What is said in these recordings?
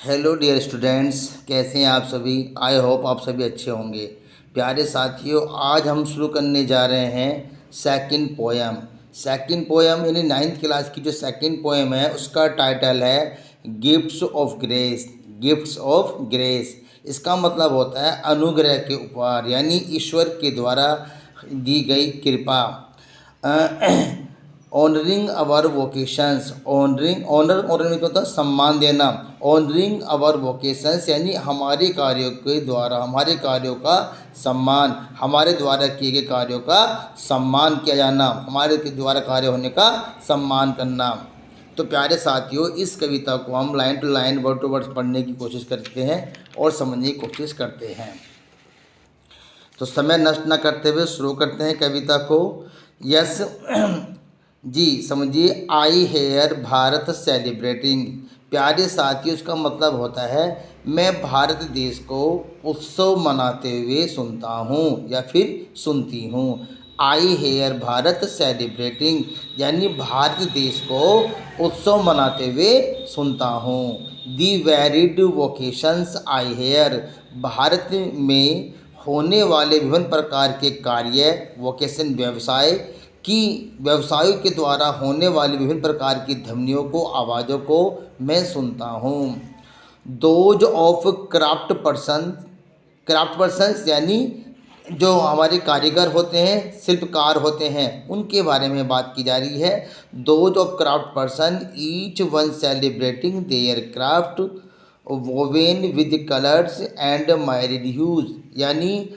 Hello dear students, कैसे हैं आप सभी। आई होप आप सभी अच्छे होंगे। प्यारे साथियों, आज हम शुरू करने जा रहे हैं सेकंड पोयम यानी नाइन्थ क्लास की जो सेकंड पोयम है उसका टाइटल है गिफ्ट्स ऑफ ग्रेस। इसका मतलब होता है अनुग्रह के उपहार, यानी ईश्वर के द्वारा दी गई कृपा। ऑनरिंग अवर वोकेशंस, ऑनर होता है सम्मान देना। ऑनरिंग अवर वोकेशंस यानी हमारे कार्यों के द्वारा, हमारे कार्यों का सम्मान, हमारे द्वारा किए गए कार्यों का सम्मान किया जाना, हमारे के द्वारा कार्य होने का सम्मान करना। तो प्यारे साथियों, इस कविता को हम line to line, word to word पढ़ने की कोशिश करते हैं और समझने की कोशिश करते हैं। तो समय नष्ट न करते हुए शुरू करते हैं कविता को। यस जी, समझिए। आई हेयर भारत सेलिब्रेटिंग। प्यारे साथियों, इसका मतलब होता है मैं भारत देश को उत्सव मनाते हुए सुनता हूँ या फिर सुनती हूँ। आई हेयर भारत सेलिब्रेटिंग यानी भारत देश को उत्सव मनाते हुए सुनता हूँ। The varied vocations I hear, Bharat में होने वाले विभिन्न प्रकार के कार्य, वोकेशन व्यवसाय की, व्यवसायों के द्वारा होने वाली विभिन्न प्रकार की ध्वनियों को, आवाज़ों को मैं सुनता हूँ। दोज ऑफ क्राफ्ट पर्सन्स यानी जो हमारे कारीगर होते हैं, शिल्पकार होते हैं, उनके बारे में बात की जा रही है। Those of craft person each one celebrating their craft woven with colours and myriad hues, यानी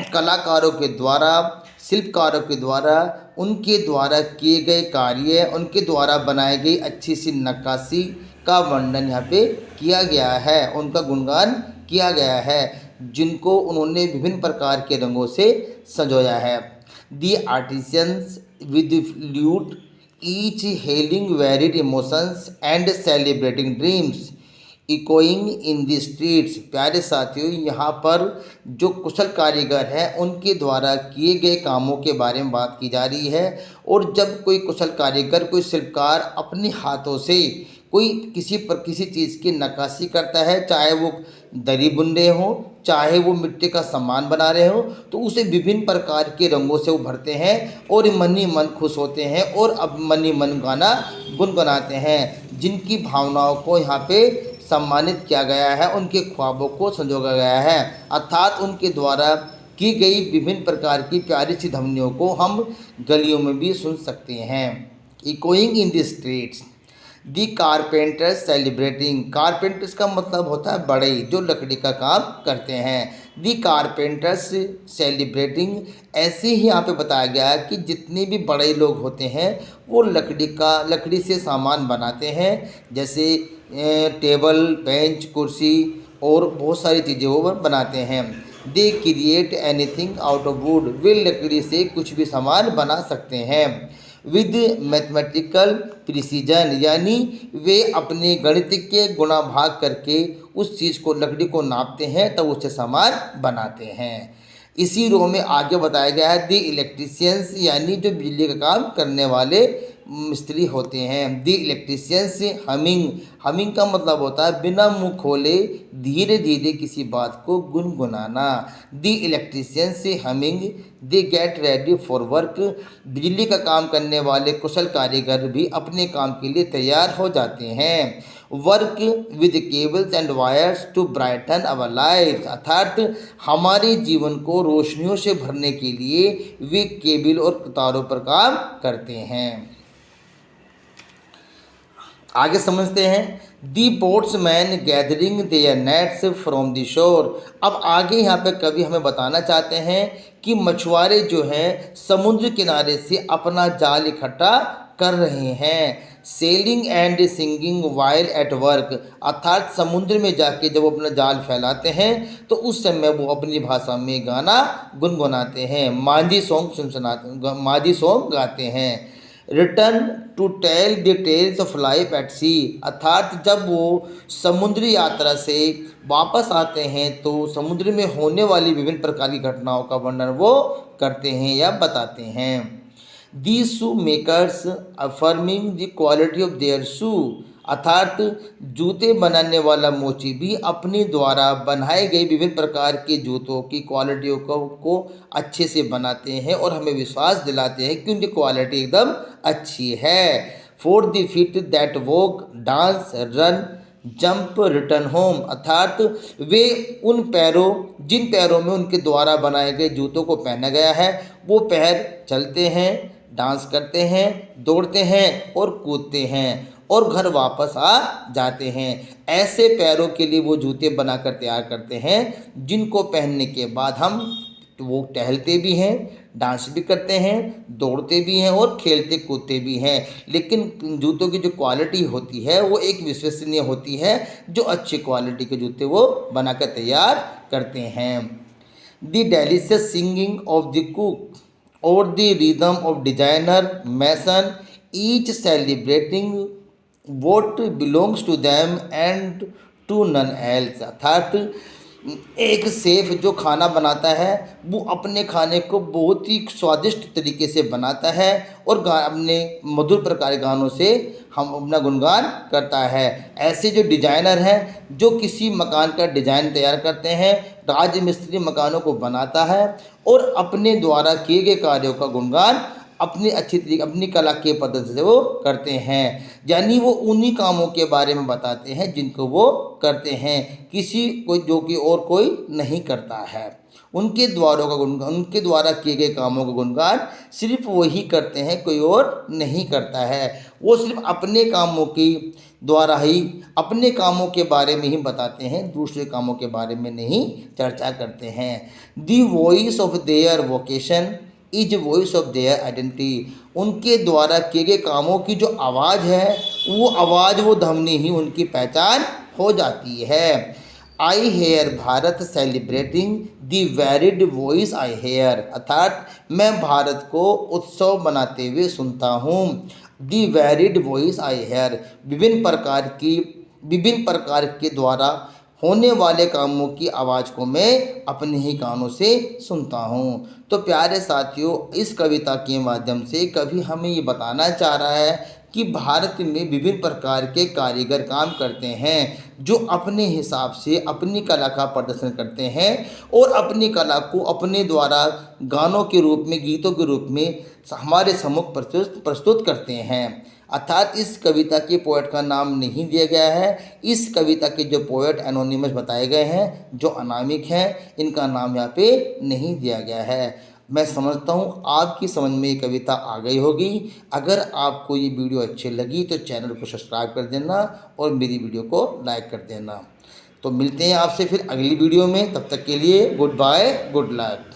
कलाकारों के द्वारा, शिल्पकारों के द्वारा, उनके द्वारा किए गए कार्य, उनके द्वारा बनाई गई अच्छी सी नक्काशी का वर्णन यहाँ पे किया गया है, उनका गुणगान किया गया है, जिनको उन्होंने विभिन्न प्रकार के रंगों से सजोया है। The artisans with lute each hailing varied emotions and celebrating dreams echoing in the streets. प्यारे साथियों, यहाँ पर जो कुशल कारीगर हैं उनके द्वारा किए गए कामों के बारे में बात की जा रही है। और जब कोई कुशल कारीगर, कोई शिल्पकार अपने हाथों से कोई किसी चीज़ की नक्काशी करता है, चाहे वो दरी बुन रहे हों, चाहे वो मिट्टी का सामान बना रहे हो, तो उसे विभिन्न प्रकार के रंगों से उभरते हैं और मन ही मन खुश होते हैं और अब मन ही मन गाना गुनगुनाते हैं, जिनकी भावनाओं को यहाँ पे सम्मानित किया गया है, उनके ख्वाबों को संजोगा गया है। अर्थात उनके द्वारा की गई विभिन्न प्रकार की प्यारी सी ध्वनियों को हम गलियों में भी सुन सकते हैं। Echoing in the streets. The carpenters celebrating. Carpenters का मतलब होता है बढ़ई, जो लकड़ी का काम करते हैं। दी कारपेंटर्स सेलिब्रेटिंग, ऐसे ही यहाँ पे बताया गया है कि जितने भी बड़े लोग होते हैं वो लकड़ी से सामान बनाते हैं, जैसे टेबल, बेंच, कुर्सी और बहुत सारी चीज़ें वो बनाते हैं। They create anything out of wood, वे लकड़ी से कुछ भी सामान बना सकते हैं। विद मैथमेटिकल प्रिसीजन, यानी वे अपने गणितीय गुणा भाग करके उस चीज़ को, लकड़ी को नापते हैं तब उससे सामान बनाते हैं। इसी रो में आगे बताया गया है दी इलेक्ट्रीशियंस, यानी जो बिजली का काम करने वाले मिस्त्री होते हैं। दी इलेक्ट्रीशियंस हमिंग का मतलब होता है बिना मुंह खोले धीरे धीरे किसी बात को गुनगुनाना। The electricians humming they get ready for work, बिजली का काम करने वाले कुशल कारीगर भी अपने काम के लिए तैयार हो जाते हैं। Work with cables and wires to brighten our life, अर्थात हमारे जीवन को रोशनियों से भरने के लिए वे केबल और तारों पर काम करते हैं। आगे समझते हैं। The boatsman gathering their nets from the shore. अब आगे यहाँ पे कवि हमें बताना चाहते हैं कि मछुआरे जो हैं समुद्र किनारे से अपना जाल इकट्ठा कर रहे हैं। Selling and singing while at work, अर्थात समुद्र में जाके जब वो अपना जाल फैलाते हैं तो उस समय वो अपनी भाषा में गाना गुनगुनाते हैं, माझी सॉन्ग गाते हैं। Return to tell the tales of life at sea, अर्थात जब वो समुद्री यात्रा से वापस आते हैं तो समुद्र में होने वाली विभिन्न प्रकार की घटनाओं का वर्णन वो करते हैं या बताते हैं। These shoe makers affirming the quality of their shoe, अर्थात जूते बनाने वाला मोची भी अपने द्वारा बनाए गए विभिन्न प्रकार के जूतों की क्वालिटियों को अच्छे से बनाते हैं और हमें विश्वास दिलाते हैं कि उनकी क्वालिटी एकदम अच्छी है। For the feet that walk, dance, run, jump, return home, अर्थात वे उन पैरों जिन पैरों में उनके द्वारा बनाए गए जूतों को पहना गया है वो पैर चलते हैं, डांस करते हैं, दौड़ते हैं और कूदते हैं और घर वापस आ जाते हैं। ऐसे पैरों के लिए वो जूते बनाकर तैयार करते हैं जिनको पहनने के बाद हम वो टहलते भी हैं, डांस भी करते हैं, दौड़ते भी हैं और खेलते कूदते भी हैं। लेकिन जूतों की जो क्वालिटी होती है वो एक विश्वसनीय होती है, जो अच्छी क्वालिटी के जूते वो बनाकर तैयार करते हैं। The delicious singing of the cook और the rhythm of designer mason, each celebrating what belongs to them and to none else, अर्थात एक शेफ जो खाना बनाता है वो अपने खाने को बहुत ही स्वादिष्ट तरीके से बनाता है और अपने मधुर प्रकार गानों से हम अपना गुणगान करता है। ऐसे जो डिजाइनर हैं जो किसी मकान का डिज़ाइन तैयार करते हैं, राज मिस्त्री मकानों को बनाता है और अपने द्वारा किए गए कार्यों का गुणगान अपनी अच्छी तरीके अपनी कला के पद्धति से वो करते हैं। यानी वो उन्हीं कामों के बारे में बताते हैं जिनको वो करते हैं, किसी को जो कि और कोई नहीं करता है। उनके उनके द्वारा किए गए कामों का गुणगान सिर्फ वही करते हैं, कोई और नहीं करता है। वो सिर्फ अपने कामों की द्वारा ही अपने कामों के बारे में ही बताते हैं, दूसरे कामों के बारे में नहीं चर्चा करते हैं। The voice of their vocation is voice of their identity, उनके द्वारा किए गए कामों की जो आवाज़ है वो आवाज़ वो ध्वनि ही उनकी पहचान हो जाती है। I hear Bharat celebrating the varied voice I hear, अर्थात मैं भारत को उत्सव मनाते हुए सुनता हूँ। The varied voice I hear, विभिन्न प्रकार के द्वारा होने वाले कामों की आवाज़ को मैं अपने ही कानों से सुनता हूँ। तो प्यारे साथियों, इस कविता के माध्यम से कवि हमें ये बताना चाह रहा है कि भारत में विभिन्न प्रकार के कारीगर काम करते हैं जो अपने हिसाब से अपनी कला का प्रदर्शन करते हैं और अपनी कला को अपने द्वारा गानों के रूप में, गीतों के रूप में हमारे सम्मुख प्रस्तुत करते हैं। अर्थात इस कविता के पोएट का नाम नहीं दिया गया है। इस कविता के जो पोएट एनोनिमस बताए गए हैं, जो अनामिक हैं, इनका नाम यहाँ पे नहीं दिया गया है। मैं समझता हूँ आपकी समझ में ये कविता आ गई होगी। अगर आपको ये वीडियो अच्छी लगी तो चैनल को सब्सक्राइब कर देना और मेरी वीडियो को लाइक कर देना। तो मिलते हैं आपसे फिर अगली वीडियो में, तब तक के लिए गुड बाय, गुड लक।